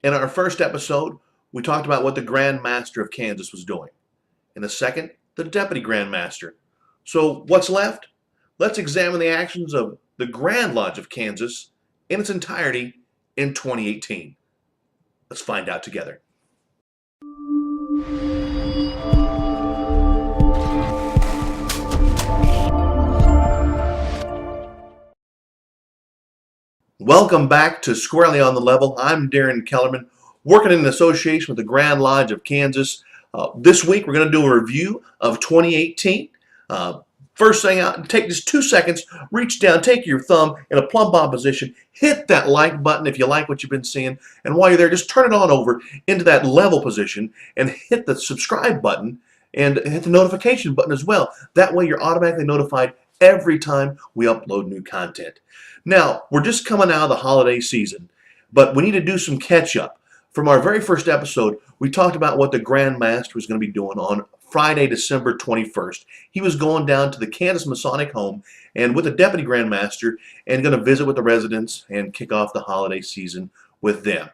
In our first episode, we talked about what the Grand Master of Kansas was doing. In the second, the Deputy Grand Master. So what's left? Let's examine the actions of the Grand Lodge of Kansas in its entirety in 2018. Let's find out together. Welcome back to Squarely on the Level. I'm Daren Kellerman, working in association with the Grand Lodge of Kansas. This week, we're going to do a review of 2018. First thing out, take just 2 seconds, reach down, take your thumb in a plumb bob position, hit that like button if you like what you've been seeing, and while you're there, just turn it on over into that level position and hit the subscribe button and hit the notification button as well. That way, you're automatically notified every time we upload new content. Now, we're just coming out of the holiday season, but we need to do some catch up. From our very first episode, we talked about what the Grand Master was going to be doing on Friday, December 21st. He was going down to the Kansas Masonic Home and with the Deputy Grand Master and going to visit with the residents and kick off the holiday season with them.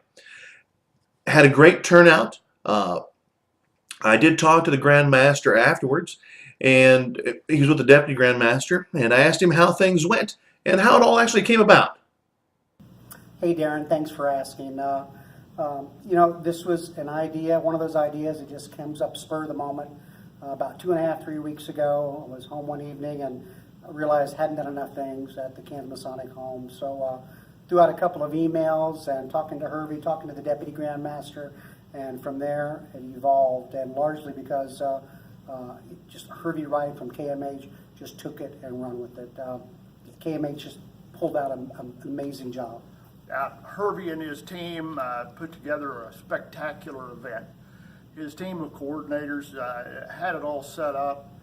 Had a great turnout. I did talk to the Grand Master afterwards, and he was with the Deputy Grand Master, and I asked him how things went and how it all actually came about. Hey Darren, thanks for asking. This was an idea, one of those ideas that just comes up spur of the moment. About 2.5, 3 weeks ago, I was home one evening and I realized I hadn't done enough things at the Kansas Masonic Home. So threw out a couple of emails and talking to Hervey, talking to the Deputy Grand Master, and from there it evolved, and largely because just Hervey Wright from KMH just took it and run with it. KMH just pulled out an amazing job. Hervey and his team put together a spectacular event. His team of coordinators had it all set up,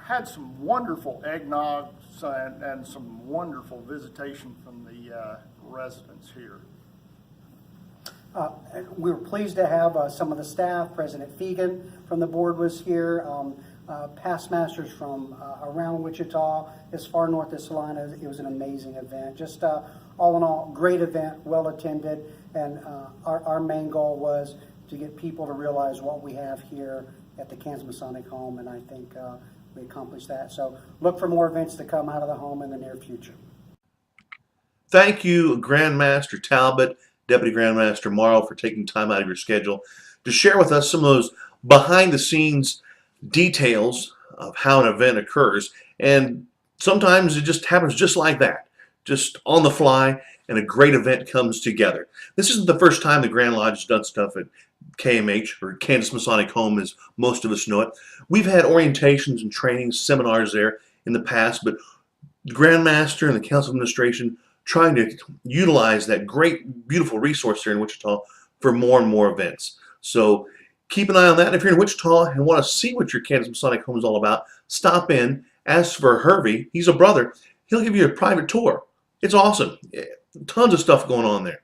had some wonderful eggnogs and some wonderful visitation from the residents here. We were pleased to have some of the staff. President Fegan from the board was here. Past masters from around Wichita, as far north as Salina. It was an amazing event. Just all in all, great event, well attended, and our main goal was to get people to realize what we have here at the Kansas Masonic Home, and I think we accomplished that. So look for more events to come out of the home in the near future. Thank you, Grand Master Talbot, Deputy Grand Master Morrow, for taking time out of your schedule to share with us some of those behind-the-scenes details of how an event occurs. And sometimes it just happens just like that, just on the fly, and a great event comes together. This isn't the first time the Grand Lodge has done stuff at KMH, or Kansas Masonic Home as most of us know it. We've had orientations and trainings, seminars there in the past, but the Grand Master and the Council of Administration trying to utilize that great, beautiful resource here in Wichita for more and more events. So keep an eye on that. And if you're in Wichita and want to see what your Kansas Masonic Home is all about, stop in. As for Hervey, he's a brother. He'll give you a private tour. It's awesome. Tons of stuff going on there.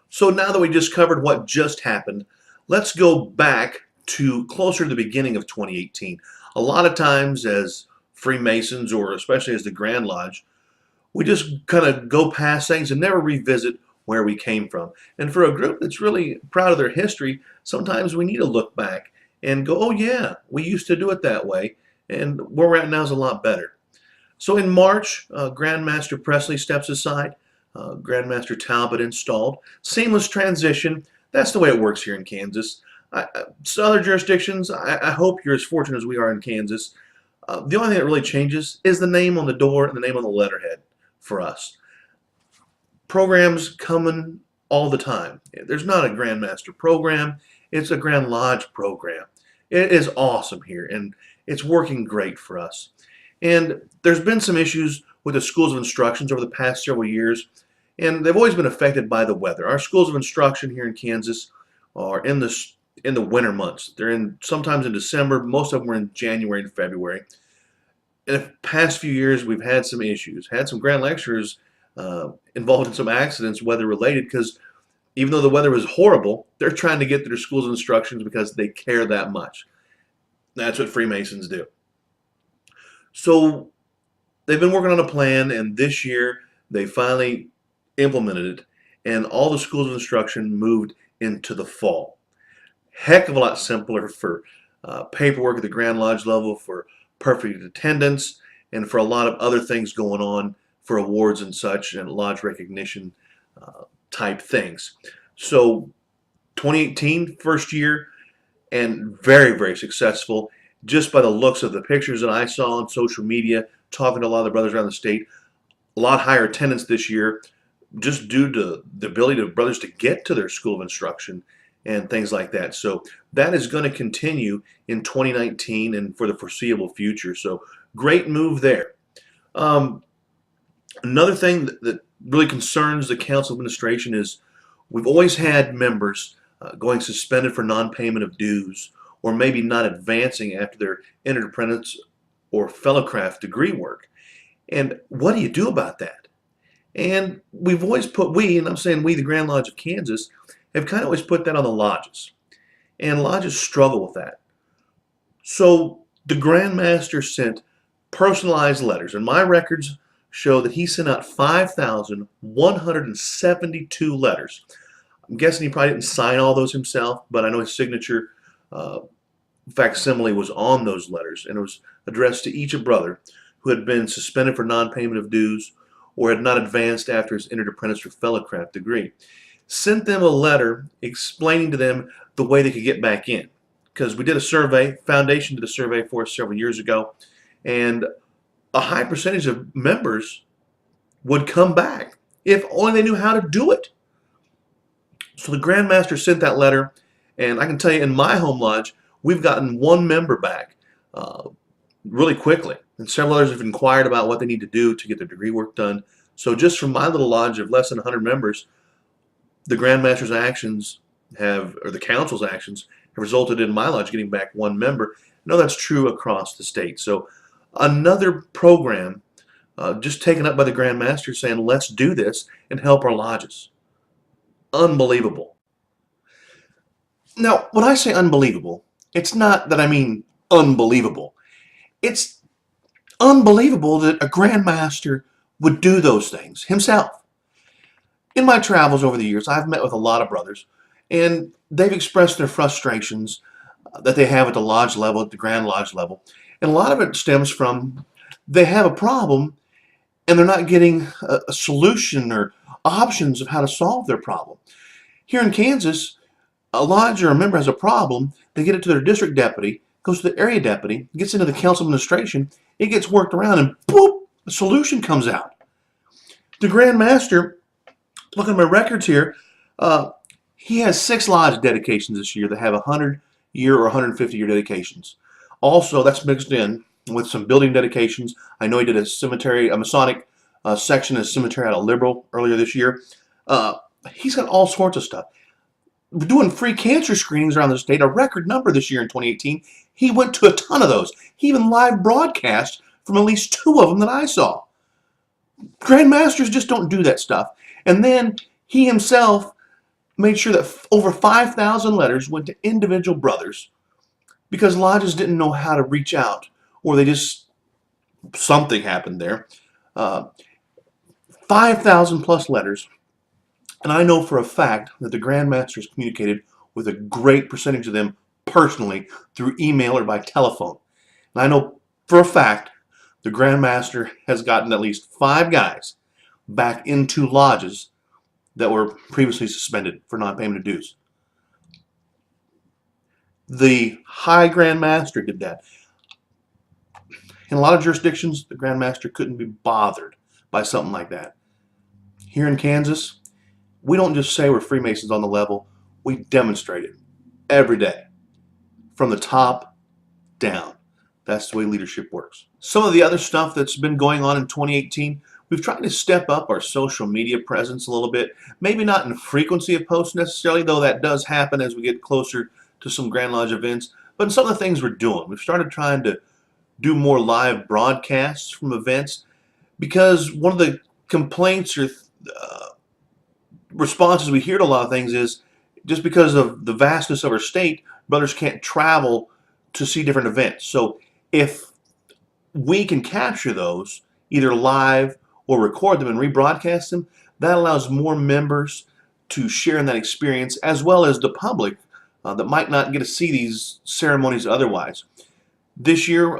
So now that we just covered what just happened, let's go back to closer to the beginning of 2018. A lot of times as Freemasons, or especially as the Grand Lodge, we just kind of go past things and never revisit where we came from. And for a group that's really proud of their history, sometimes we need to look back and go, oh yeah, we used to do it that way, and where we're at now is a lot better. So in March, Grand Master Presley steps aside, Grand Master Talbot installed. Seamless transition. That's the way it works here in Kansas. Other jurisdictions, I hope you're as fortunate as we are in Kansas. The only thing that really changes is the name on the door and the name on the letterhead for us. Programs coming all the time. There's not a Grand Master program. It's a Grand Lodge program. It is awesome here, and it's working great for us. And there's been some issues with the schools of instructions over the past several years, and they've always been affected by the weather. Our schools of instruction here in Kansas are in the winter months. They're sometimes in December. Most of them are in January and February. In the past few years, we've had some issues. Had some grand lecturers involved in some accidents, weather related, because even though the weather was horrible, they're trying to get to their schools of instructions because they care that much. That's what Freemasons do. So they've been working on a plan, and this year they finally implemented it. and all the schools of instruction moved into the fall. Heck of a lot simpler for paperwork at the Grand Lodge level, for perfect attendance, and for a lot of other things going on for awards and such and lodge recognition type things. So 2018, first year, and very, very successful just by the looks of the pictures that I saw on social media, talking to a lot of the brothers around the state. A lot higher attendance this year just due to the ability of brothers to get to their school of instruction and things like that. So that is going to continue in 2019 and for the foreseeable future. So great move there. Um, Another thing that really concerns the council administration is we've always had members going suspended for non-payment of dues or maybe not advancing after their entered apprentice or fellowcraft degree work. And what do you do about that? And we've always put, and I'm saying we, the Grand Lodge of Kansas, have kind of always put that on the lodges. And lodges struggle with that. So the Grand Master sent personalized letters, and my records show that he sent out 5,172 letters. I'm guessing he probably didn't sign all those himself, but I know his signature facsimile was on those letters, and it was addressed to each brother who had been suspended for non-payment of dues or had not advanced after his entered apprentice or fellowcraft degree. Sent them a letter explaining to them the way they could get back in. Because we did a survey, Foundation did a survey for us several years ago, and a high percentage of members would come back if only they knew how to do it. So the Grand Master sent that letter, and I can tell you in my home lodge, we've gotten one member back really quickly, and several others have inquired about what they need to do to get their degree work done. So just from my little lodge of less than 100 members, the Grand Master's actions or the council's actions have resulted in my lodge getting back one member. No, that's true across the state. So another program just taken up by the Grand Master saying, let's do this and help our lodges. Unbelievable. Now, when I say unbelievable, it's not that I mean unbelievable. It's unbelievable that a Grand Master would do those things himself. In my travels over the years, I've met with a lot of brothers, and they've expressed their frustrations that they have at the lodge level, at the Grand Lodge level. And a lot of it stems from they have a problem and they're not getting a solution or options of how to solve their problem. Here in Kansas, a lodge or a member has a problem, they get it to their district deputy, goes to the area deputy, gets into the council administration, it gets worked around, and boop, a solution comes out. The Grand Master, looking at my records here, he has 6 lodge dedications this year that have 100-year or 150-year dedications. Also, that's mixed in with some building dedications. I know he did a Masonic section in a cemetery out of Liberal earlier this year. He's got all sorts of stuff. We're doing free cancer screenings around the state, a record number this year in 2018. He went to a ton of those. He even live broadcast from at least 2 of them that I saw. Grand Masters just don't do that stuff. And then he himself made sure that over 5,000 letters went to individual brothers because lodges didn't know how to reach out, or something happened there. 5,000 plus letters. And I know for a fact that the Grand Masters communicated with a great percentage of them personally through email or by telephone. And I know for a fact the Grand Master has gotten at least 5 guys back into lodges that were previously suspended for non-payment of dues. The High Grand Master did that. In a lot of jurisdictions, the Grand Master couldn't be bothered by something like that. Here in Kansas, we don't just say we're Freemasons on the level, we demonstrate it every day, from the top down. That's the way leadership works. Some of the other stuff that's been going on in 2018, we've tried to step up our social media presence a little bit. Maybe not in frequency of posts necessarily, though that does happen as we get closer to some Grand Lodge events. But in some of the things we're doing, we've started trying to do more live broadcasts from events, because one of the complaints or responses we hear to a lot of things is just because of the vastness of our state, brothers can't travel to see different events. So if we can capture those either live or record them and rebroadcast them, that allows more members to share in that experience, as well as the public that might not get to see these ceremonies otherwise. This year,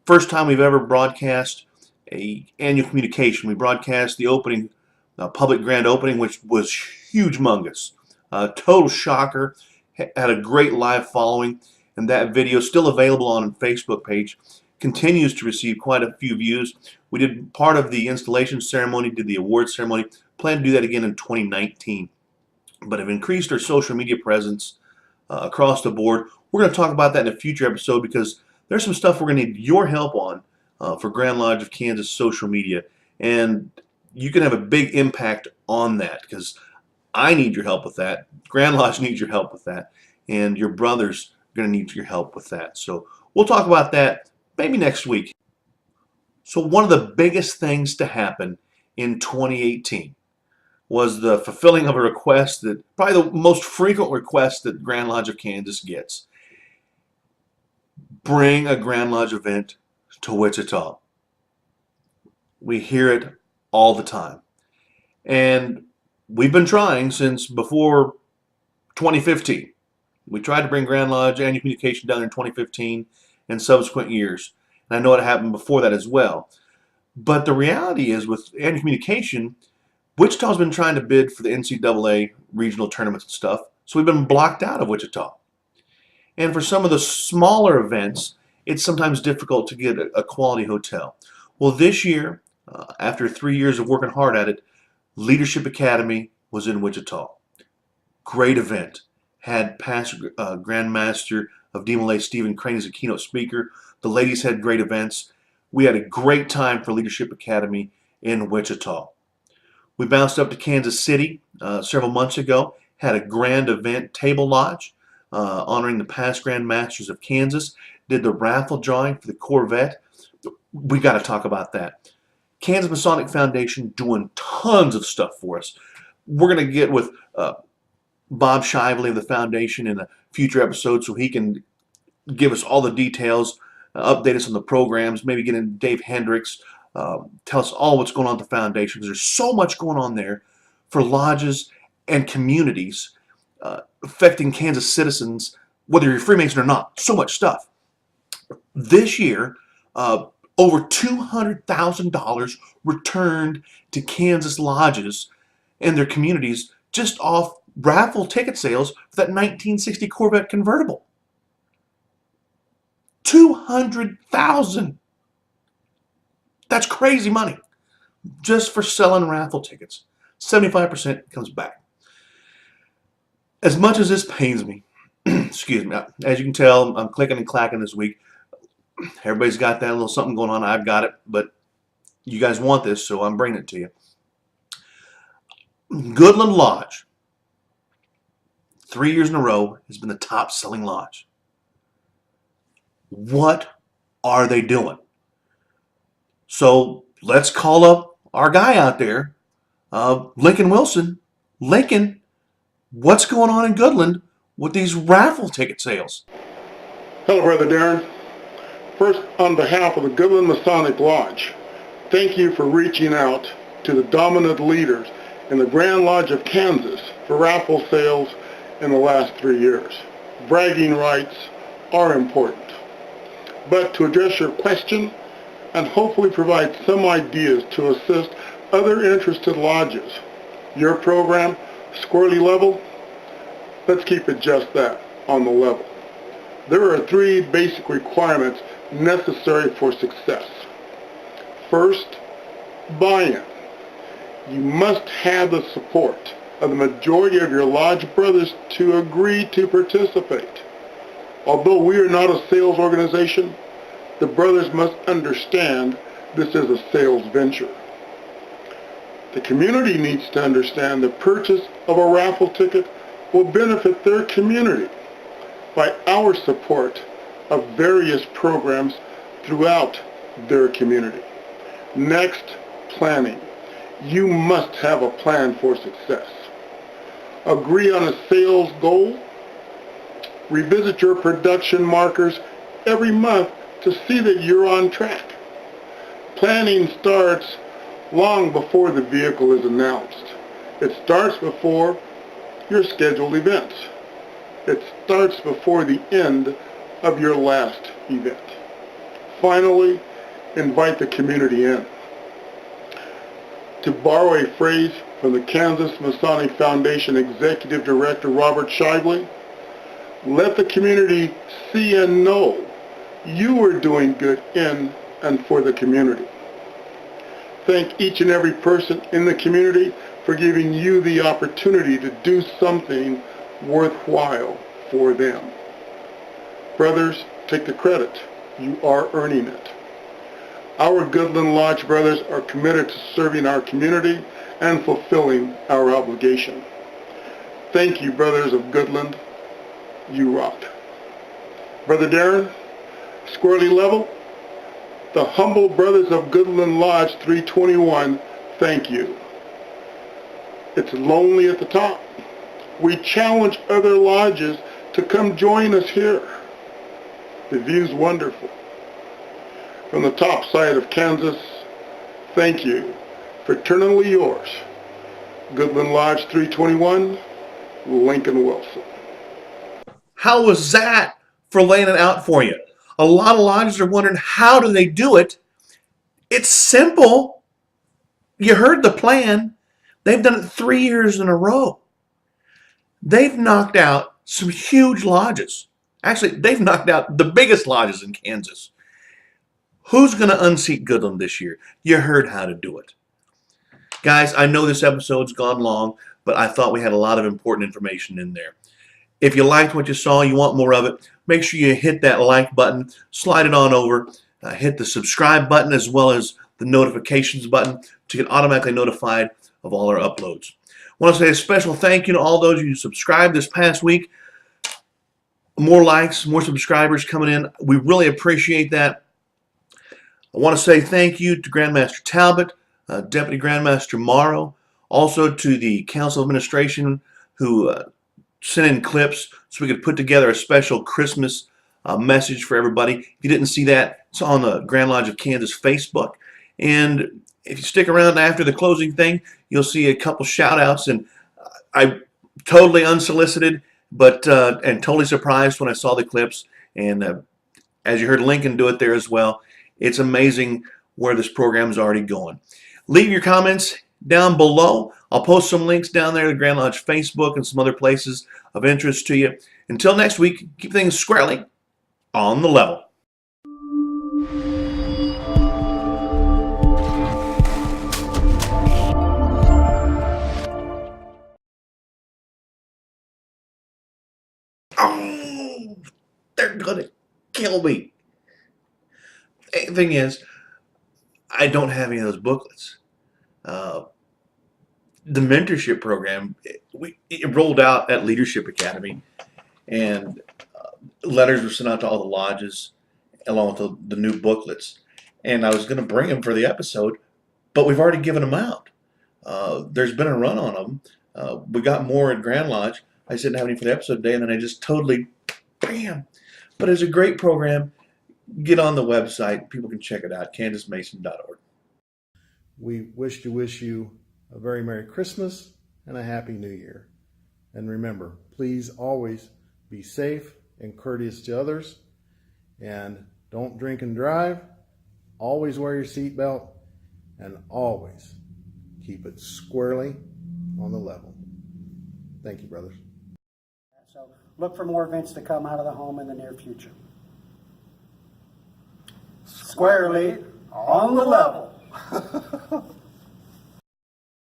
first time we've ever broadcast a annual communication. We broadcast the opening, public grand opening, which was humongous. Total shocker. Had a great live following, and that video still available on a Facebook page. Continues to receive quite a few views. We did part of the installation ceremony, did the award ceremony. Plan to do that again in 2019. But have increased our social media presence across the board. We're going to talk about that in a future episode because there's some stuff we're going to need your help on for Grand Lodge of Kansas social media. And you can have a big impact on that because I need your help with that. Grand Lodge needs your help with that. And your brothers are going to need your help with that. So we'll talk about that maybe next week. So one of the biggest things to happen in 2018 was the fulfilling of a request that probably the most frequent request that Grand Lodge of Kansas gets. Bring a Grand Lodge event to Wichita. We hear it all the time. And we've been trying since before 2015. We tried to bring Grand Lodge annual communication down in 2015 and subsequent years. And I know it happened before that as well. But the reality is with annual communication, Wichita's been trying to bid for the NCAA regional tournaments and stuff. So we've been blocked out of Wichita. And for some of the smaller events, it's sometimes difficult to get a quality hotel. Well, this year, after 3 years of working hard at it, Leadership Academy was in Wichita. Great event. Had past Grandmaster of DMLA Stephen Crane as a keynote speaker. The ladies had great events. We had a great time for Leadership Academy in Wichita. We bounced up to Kansas City several months ago. Had a grand event, Table Lodge, honoring the past Grand Masters of Kansas. Did the raffle drawing for the Corvette. We got to talk about that. Kansas Masonic Foundation doing tons of stuff for us. We're going to get with Bob Shively of the foundation in a future episode so he can give us all the details, update us on the programs, maybe get in Dave Hendricks, tell us all what's going on at the foundation because there's so much going on there for lodges and communities affecting Kansas citizens, whether you're Freemason or not. So much stuff. This year, over $200,000 returned to Kansas lodges and their communities just off raffle ticket sales for that 1960 Corvette convertible. $200,000. That's crazy money just for selling raffle tickets. 75% comes back. As much as this pains me, excuse me, as you can tell, I'm clicking and clacking this week. Everybody's got that little something going on. I've got it, but you guys want this, so I'm bringing it to you. Goodland Lodge, 3 years in a row, has been the top selling lodge. What are they doing? So let's call up our guy out there, Lincoln Wilson. Lincoln, what's going on in Goodland with these raffle ticket sales? Hello, Brother Daren. First, on behalf of the Goodland Masonic Lodge, thank you for reaching out to the dominant leaders in the Grand Lodge of Kansas for raffle sales in the last 3 years. Bragging rights are important. But to address your question and hopefully provide some ideas to assist other interested lodges, your program, squarely level, let's keep it just that, on the level. There are 3 basic requirements necessary for success. First, buy-in. You must have the support of the majority of your lodge brothers to agree to participate. Although we are not a sales organization, the brothers must understand this is a sales venture. The community needs to understand the purchase of a raffle ticket will benefit their community by our support of various programs throughout their community. Next, planning. You must have a plan for success. Agree on a sales goal. Revisit your production markers every month to see that you're on track. Planning starts long before the vehicle is announced. It starts before your scheduled events. It starts before the end of your last event. Finally, invite the community in. To borrow a phrase from the Kansas Masonic Foundation Executive Director Robert Shively, let the community see and know you are doing good in and for the community. Thank each and every person in the community for giving you the opportunity to do something worthwhile for them. Brothers, take the credit. You are earning it. Our Goodland Lodge brothers are committed to serving our community and fulfilling our obligation. Thank you, brothers of Goodland. You rock. Brother Daren, squarely level, the humble brothers of Goodland Lodge 321, thank you. It's lonely at the top. We challenge other lodges to come join us here. The view's wonderful. From the top side of Kansas, thank you. Fraternally yours, Goodland Lodge 321, Lincoln Wilson. How was that for laying it out for you? A lot of lodges are wondering, how do they do it? It's simple. You heard the plan. They've done it 3 years in a row. They've knocked out some huge lodges. Actually, they've knocked out the biggest lodges in Kansas. Who's going to unseat Goodland this year? You heard how to do it. Guys, I know this episode's gone long, but I thought we had a lot of important information in there. If you liked what you saw, you want more of it, make sure you hit that like button, slide it on over, hit the subscribe button as well as the notifications button to get automatically notified of all our uploads. I want to say a special thank you to all those who subscribed this past week. More likes, more subscribers coming in. We really appreciate that. I want to say thank you to Grandmaster Talbot, Deputy Grandmaster Morrow, also to the Council of Administration who sent in clips so we could put together a special Christmas message for everybody. If you didn't see that, it's on the Grand Lodge of Kansas Facebook. And if you stick around after the closing thing, you'll see a couple shout outs. And I totally unsolicited, but and totally surprised when I saw the clips. And as you heard Lincoln do it there as well, it's amazing where this program is already going. Leave your comments down below. I'll post some links down there to Grand Lodge Facebook and some other places of interest to you. Until next week, keep things squarely on the level. Oh, they're gonna kill me. The thing is, I don't have any of those booklets. The mentorship program, it rolled out at Leadership Academy, and letters were sent out to all the lodges along with the new booklets. And I was going to bring them for the episode, but we've already given them out. There's been a run on them. We got more at Grand Lodge. I just didn't have any for the episode today, and then I just totally, bam. But it's a great program. Get on the website. People can check it out, kansasmason.org. We wish you a very Merry Christmas and a Happy New Year. And remember, please always be safe and courteous to others. And don't drink and drive. Always wear your seatbelt. And always keep it squarely on the level. Thank you, brothers. So look for more events to come out of the home in the near future. Squarely on the level.